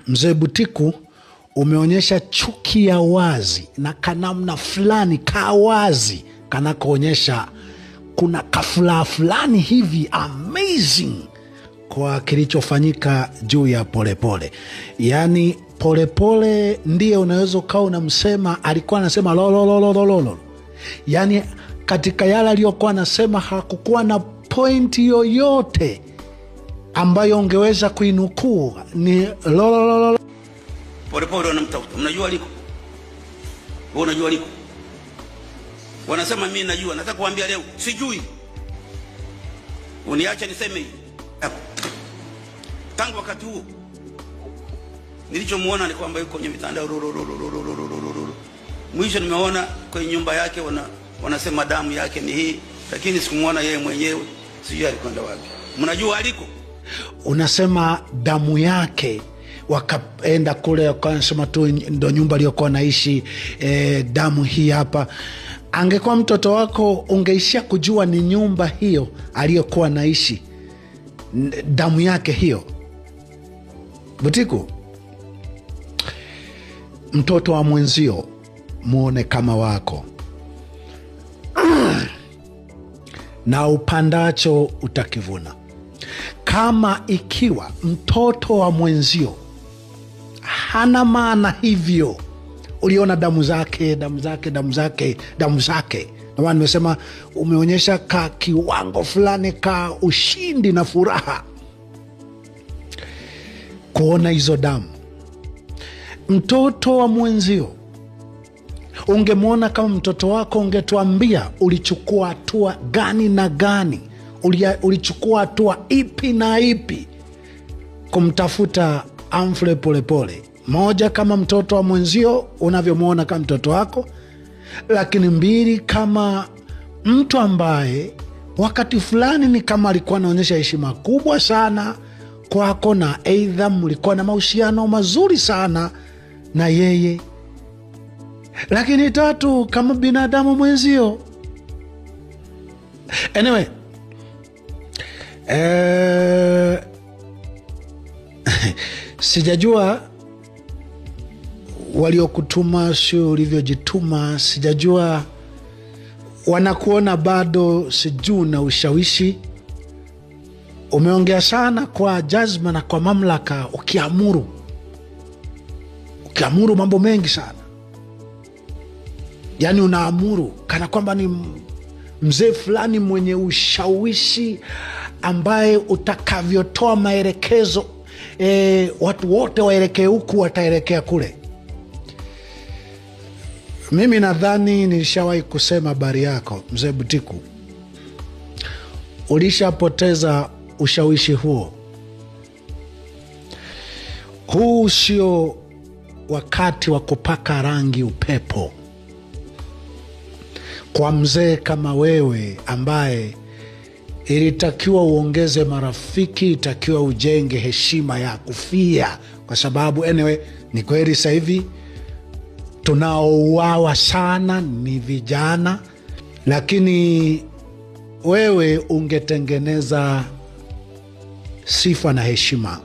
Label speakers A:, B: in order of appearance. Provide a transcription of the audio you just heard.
A: Mzee Butiku, umeonyesha chuki ya wazi na kanamna fulani ka wazi kanakoonyesha kuna kafulaa fulani hivi amazing kwa kilichofanyika juu ya Polepole. Yaani Polepole ndiye unaweza ukawa unamsema, alikuwa anasema lolololololo. Yaani katika yale aliyokuwa anasema hakukuwa na pointi yoyote ambayo ungeweza kuinukuu, ni lololololo.
B: Polepole wanamtafuta. Mnajua aliko? Wewe unajua aliko? Wanasema mimi najua. Nataka kuambia leo sijui. Uniache niseme hivi. Tangu wakati huo nilichomuona ni kwamba yuko kwenye mitandao. Mwisho nimeona kwenye nyumba yake wanasema damu yake ni hii, lakini sikumuona yeye mwenyewe, sijui alikwenda wapi. Mnajua aliko?
A: Unasema damu yake, wakaenda kule wakasema tu ndo nyumba aliyokuwa naishi, damu hii hapa. Angekuwa mtoto wako ungeishia kujua ni nyumba hiyo aliyokuwa naishi, damu yake hiyo. Butiku, mtoto wa mwenzio muone kama wako, na upandacho utakivuna. Kama ikiwa mtoto wa mwenzio hana maana hivyo, uliona damu zake, damu zake, damu zake, damu zake, na nimesema umeonyesha ka kiwango fulani ka ushindi na furaha kuona hizo damu. Mtoto wa mwenzio ungemwona kama mtoto wako, ungetuambia ulichukua hatua gani na gani, ulichukua hatua ipi na ipi kumtafuta Humphrey Polepole. Moja, kama mtoto wa mwenzio unavyomwona kama mtoto wako, lakini mbili, kama mtu ambaye wakati fulani ni kama alikuwa anaonyesha heshima kubwa sana kwako, na aidha mlikuwa na mahusiano mazuri sana na yeye. Lakini tatu, kama binadamu mwenzio. Anyway, sijajua waliokutuma sio ulivyojituma, sijajua wanakuona bado, sijui na ushawishi. Umeongea sana kwa jazma na kwa mamlaka, ukiamuru mambo mengi sana. Yaani unaamuru kana kwamba ni mzee fulani mwenye ushawishi ambaye utakavyotoa maelekezo, watu wote waelekee huku, wataelekea kule. Mimi nadhani nilishawahi kusema habari yako, Mzee Butiku. Ulishapoteza ushawishi huo. Huu sio wakati wa kupaka rangi upepo kwa mzee kama wewe, ambaye ilitakiwa uongeze marafiki, itakiwa ujenge heshima ya kufia. Kwa sababu anyway, ni kweli sasa hivi tunaouawa sana ni vijana, lakini wewe ungetengeneza sifa na heshima